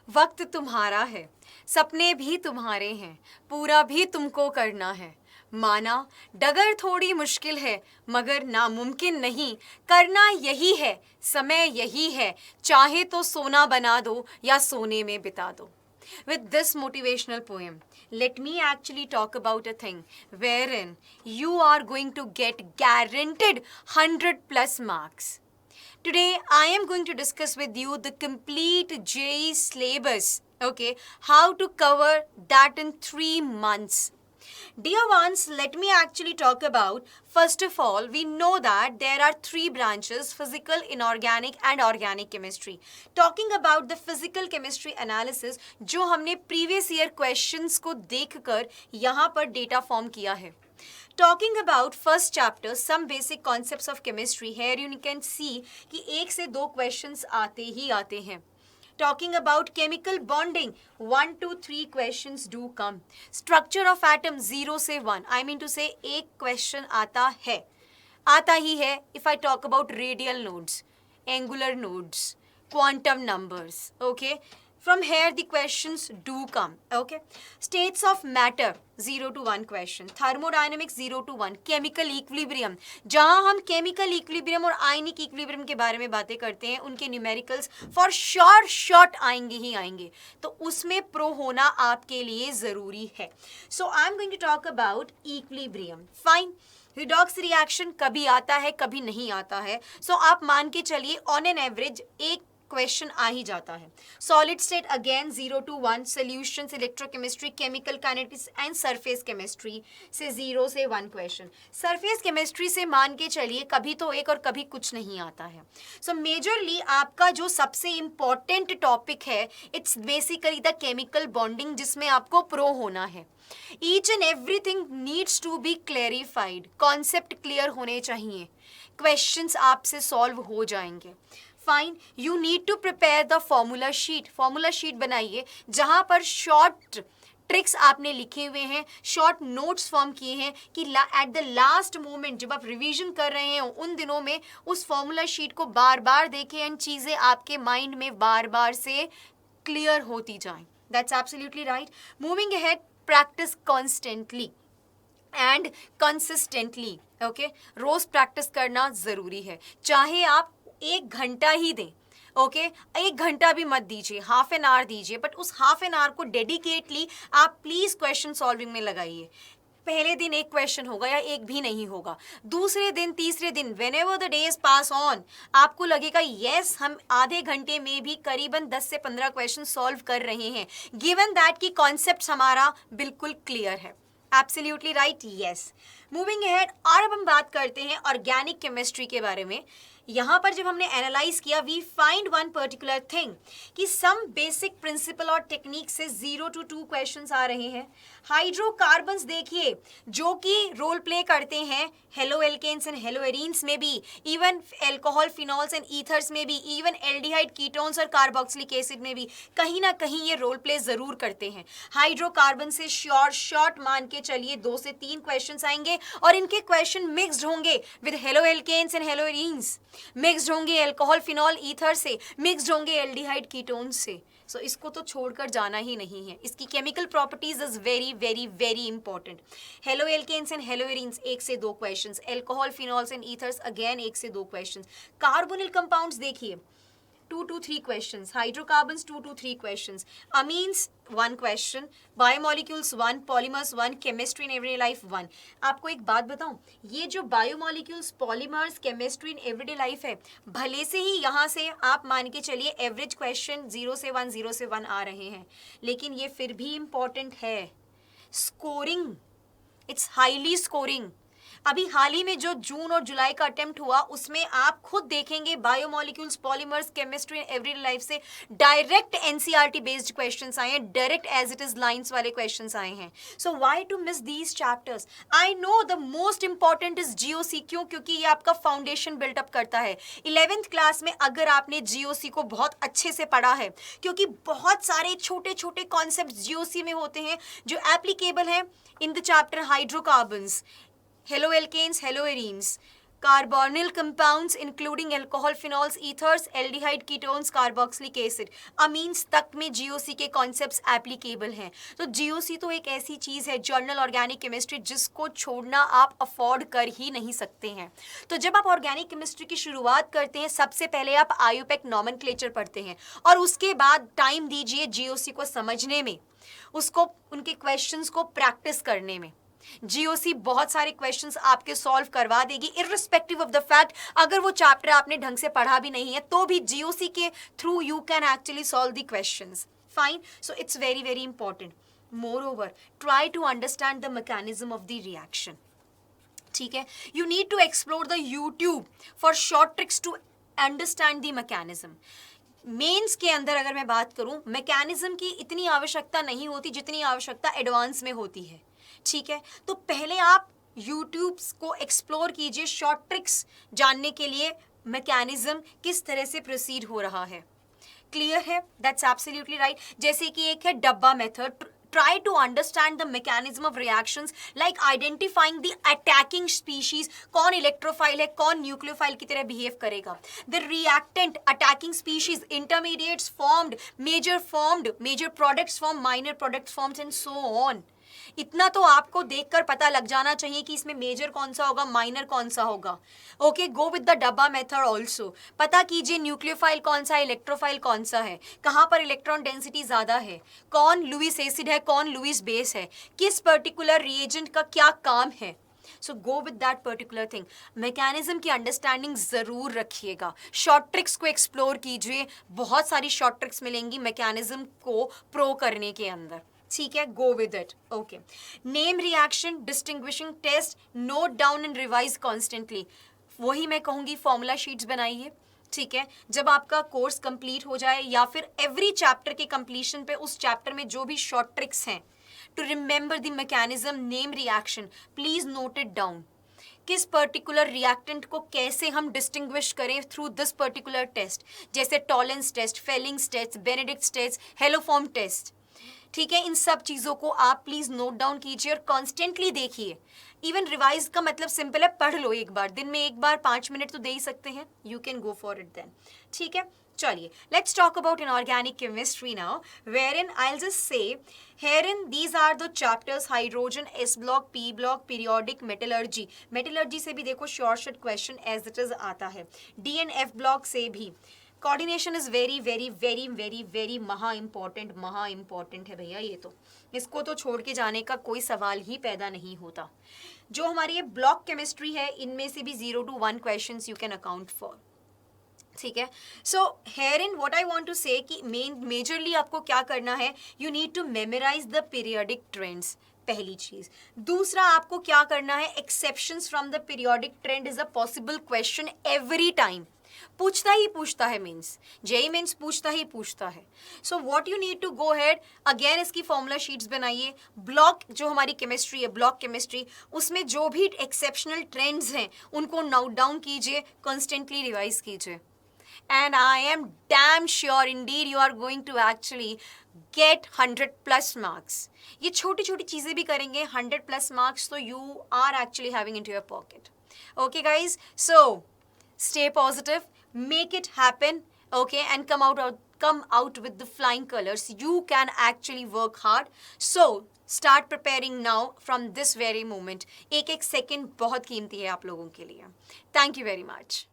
वक्त तुम्हारा है, सपने भी तुम्हारे हैं, पूरा भी तुमको करना है। माना डगर थोड़ी मुश्किल है, मगर नामुमकिन नहीं, करना यही है, समय यही है, चाहे तो सोना बना दो या सोने में बिता दो। With this motivational poem, let me actually talk about a thing wherein you are going to get guaranteed 100 plus marks. Today, I am going to discuss with you the complete JEE syllabus. Okay, how to cover that in 3 months. Dear ones, let me actually talk about, first of all, we know that there are 3 branches, physical, inorganic and organic chemistry. Talking about the physical chemistry analysis, जो हमने previous year questions को देखकर यहाँ पर data form किया है. Talking about first chapter, some basic concepts of chemistry. Here you can see कि 1 से 2 questions आते ही आते हैं. Talking about chemical bonding, 1 to 3 questions do come. Structure of atom 0 से 1. I mean to say एक question आता ही है. If I talk about radial nodes, angular nodes, quantum numbers, okay. From here the questions do come, okay. States of matter 0 to 1 question. Thermodynamics 0 to 1. Chemical equilibrium, जहाँ हम chemical equilibrium और ionic equilibrium के बारे में बातें करते हैं, उनके numericals for sure short आएंगे ही आएंगे, तो उसमें pro होना आपके लिए ज़रूरी है. So I'm going to talk about equilibrium. Fine. Redox reaction कभी आता है कभी नहीं आता है, सो आप मान के चलिए ऑन एन एवरेज एक क्वेश्चन आ ही जाता है. Solid state again 0 to 1. Solutions, electrochemistry, chemical kinetics and surface chemistry से 0 से 1 क्वेश्चन. सरफेस केमिस्ट्री से मान के चलिए कभी तो एक और कभी कुछ नहीं आता है. सो मेजरली आपका जो सबसे इम्पॉर्टेंट टॉपिक है, it's basically the chemical bonding, जिसमें आपको प्रो होना है. Each and everything needs to be clarified. Concept clear होने चाहिए, क्वेश्चंस आपसे सॉल्व हो जाएंगे. Fine. You need to prepare the formula sheet. Formula sheet बनाइए जहां पर शॉर्ट ट्रिक्स आपने लिखे हुए हैं, शॉर्ट नोट्स फॉर्म किए हैं कि एट द लास्ट मोमेंट जब आप रिवीजन कर रहे हैं उन दिनों में उस फॉर्मूला शीट को बार बार देखें एंड चीज़ें आपके माइंड में बार बार से क्लियर होती जाएं. That's absolutely right. Moving ahead, practice constantly and consistently. Okay, रोज प्रैक्टिस करना ज़रूरी है, चाहे आप 1 घंटा ही दें. ओके, 1 घंटा भी मत दीजिए, हाफ एन आवर दीजिए, बट उस हाफ एन आवर को डेडिकेटली आप प्लीज़ क्वेश्चन सॉल्विंग में लगाइए. पहले दिन एक क्वेश्चन होगा या एक भी नहीं होगा, दूसरे दिन, तीसरे दिन, whenever the days pass on, आपको लगेगा यस हम आधे घंटे में भी करीबन 10 से 15 क्वेश्चन सॉल्व कर रहे हैं, गिवन दैट कि कॉन्सेप्ट हमारा बिल्कुल क्लियर है. Absolutely right, yes. Moving ahead, और अब हम बात करते हैं ऑर्गेनिक केमिस्ट्री के बारे में. यहाँ पर जब हमने एनालाइज किया, we find one particular thing कि सम बेसिक प्रिंसिपल और टेक्निक से 0 to 2 क्वेश्चंस आ रहे हैं. हाइड्रोकार्बन्स देखिए जो कि रोल प्ले करते हैं haloalkanes and haloarenes में भी, even alcohol, phenols and ethers में भी, इवन एल्डिहाइड, कीटोन्स और कार्बोक्सिलिक एसिड में भी कहीं ना कहीं ये रोल प्ले ज़रूर करते हैं. हाइड्रोकार्बन से शॉर्ट मान के चलिए 2 से 3 क्वेश्चंस आएंगे और इनके क्वेश्चन मिक्स्ड होंगे with haloalkanes and haloarenes, mixed होंगे एल्कोहल, फिनॉल, ईथर से, मिक्स्ड होंगे एल्डिहाइड, कीटोन से. सो इसको तो छोड़कर जाना ही नहीं है. इसकी chemical properties is very very very important. Haloalkanes and haloarenes 1 से 2 questions, alcohol, phenols and ethers again 1 से 2 क्वेश्चंस. कार्बोनिल कंपाउंड्स देखिए 2 to 3 questions, hydrocarbons 2 to 3 questions, amines 1 question, biomolecules 1, polymers 1, chemistry in everyday life 1. आपको एक बात बताऊं, ये जो biomolecules, polymers, chemistry in everyday life है, भले से ही यहाँ से आप मान के चलिए एवरेज क्वेश्चन 0 से 1, 0 से 1 आ रहे हैं, लेकिन ये फिर भी इम्पॉर्टेंट है. Scoring, it's highly scoring. अभी हाल ही में जो जून और जुलाई का अटेम्प्ट हुआ उसमें आप खुद देखेंगे biomolecules, polymers, chemistry and everyday life से डायरेक्ट एनसीईआरटी बेस्ड क्वेश्चंस आए हैं, direct as it is lines वाले क्वेश्चंस आए हैं. So why to miss these chapters? I know the most important is GOC. क्यों? क्योंकि ये आपका फाउंडेशन बिल्टअप करता है. 11th क्लास में अगर आपने जीओसी को बहुत अच्छे से पढ़ा है, क्योंकि बहुत सारे छोटे छोटे कॉन्सेप्ट जीओसी में होते हैं जो एप्लीकेबल हैं in the chapter hydrocarbons, haloalkanes, haloarenes, Carbonyl compounds including alcohol, phenols, ethers, aldehyde, ketones, carboxylic acid. amines तक में GOC के कॉन्सेप्ट्स एप्लीकेबल हैं. तो GOC तो एक ऐसी चीज़ है, जर्नल ऑर्गेनिक केमिस्ट्री, जिसको छोड़ना आप अफोर्ड कर ही नहीं सकते हैं. तो जब आप ऑर्गेनिक केमिस्ट्री की शुरुआत करते हैं, सबसे पहले आप आयुपेक नॉमेनक्लेचर पढ़ते हैं और उसके बाद टाइम दीजिए GOC को समझने में, उसको उनके क्वेश्चंस को प्रैक्टिस करने में. GOC बहुत सारे क्वेश्चंस आपके सॉल्व करवा देगी, इररिस्पेक्टिव ऑफ द फैक्ट अगर वो चैप्टर आपने ढंग से पढ़ा भी नहीं है तो भी GOC के through you can actually solve the questions. Fine. So it's very very important. Moreover, try to understand the mechanism of the reaction. ठीक है. You need to explore the YouTube for short tricks to understand the mechanism. Mains के अंदर अगर मैं बात करूं, mechanism की इतनी आवश्यकता नहीं होती जितनी आवश्यकता एडवांस में होती है. ठीक है. तो पहले आप यूट्यूब को एक्सप्लोर कीजिए शॉर्ट ट्रिक्स जानने के लिए, मैकेनिज्म किस तरह से प्रोसीड हो रहा है. क्लियर है? That's absolutely right. जैसे कि एक है डब्बा method. Try to understand the mechanism of reactions like identifying the attacking species. कौन इलेक्ट्रोफाइल है, कौन न्यूक्लियोफाइल की तरह बिहेव करेगा. The reactant, attacking species, intermediates formed, major products formed, minor products formed and so on. इतना तो आपको देखकर पता लग जाना चाहिए कि इसमें मेजर कौन सा होगा, माइनर कौन सा होगा. ओके, गो विद द डब्बा मेथड ऑल्सो. पता कीजिए न्यूक्लियोफाइल कौन सा है, इलेक्ट्रोफाइल कौन सा है, कहाँ पर इलेक्ट्रॉन डेंसिटी ज़्यादा है, कौन लुईस एसिड है, कौन लुईस बेस है, किस पर्टिकुलर रिएजेंट का क्या काम है. So go with that particular thing. Mechanism की अंडरस्टैंडिंग ज़रूर रखिएगा. शॉर्ट ट्रिक्स को एक्सप्लोर कीजिए. बहुत सारी शॉर्ट ट्रिक्स मिलेंगी मैकेनिज्म को प्रो करने के अंदर. ठीक है, go with it. Okay. Name reaction, distinguishing test, note down and revise constantly. वही मैं कहूँगी, फॉर्मूला शीट्स बनाइए. ठीक है. जब आपका कोर्स कंप्लीट हो जाए या फिर एवरी चैप्टर के कंप्लीशन पे उस चैप्टर में जो भी शॉर्ट ट्रिक्स हैं to remember the mechanism, name reaction, please note it down. किस पर्टिकुलर रिएक्टेंट को कैसे हम डिस्टिंग्विश करें थ्रू दिस पर्टिकुलर टेस्ट, जैसे Tollens test, Fehling's test, Benedict test, haloform test. ठीक है. इन सब चीज़ों को आप प्लीज़ नोट डाउन कीजिए और कॉन्स्टेंटली देखिए. इवन रिवाइज का मतलब सिंपल है, पढ़ लो एक बार, दिन में एक बार 5 मिनट तो दे ही सकते हैं. You can go for it then. ठीक है. चलिए, let's talk about inorganic chemistry now, wherein I will just say herein these are the chapters hydrogen, s block, p block, periodic, metallurgy. Metallurgy से भी देखो short question as it is आता है. D and f block से भी. Coordination is very very very very very महा important है भैया. ये तो इसको तो छोड़ के जाने का कोई सवाल ही पैदा नहीं होता. जो हमारी ये ब्लॉक केमिस्ट्री है, इनमें से भी 0 to 1 questions you can account for. ठीक है. So here in what I want to say कि मेजरली आपको क्या करना है, you need to memorize the periodic trends. पहली चीज. दूसरा, आपको क्या करना है, exceptions from the periodic trend is a possible question every time. पूछता है मीन्स जेई मीन्स पूछता है. So what you need to go head, again इसकी फॉर्मूला शीट्स बनाइए. ब्लॉक जो हमारी केमिस्ट्री है, ब्लॉक केमिस्ट्री, उसमें जो भी एक्सेप्शनल ट्रेंड्स हैं उनको नोट डाउन कीजिए, कॉन्स्टेंटली रिवाइज कीजिए. And I am damn sure indeed you are going to actually get 100+ marks. ये छोटी छोटी चीज़ें भी करेंगे, 100+ marks तो you are actually having into your pocket. Okay guys, so stay positive, make it happen, okay, and come out with the flying colors. You can actually work hard. So start preparing now from this very moment. एक एक second बहुत कीमती है आप लोगों के लिए. Thank you very much.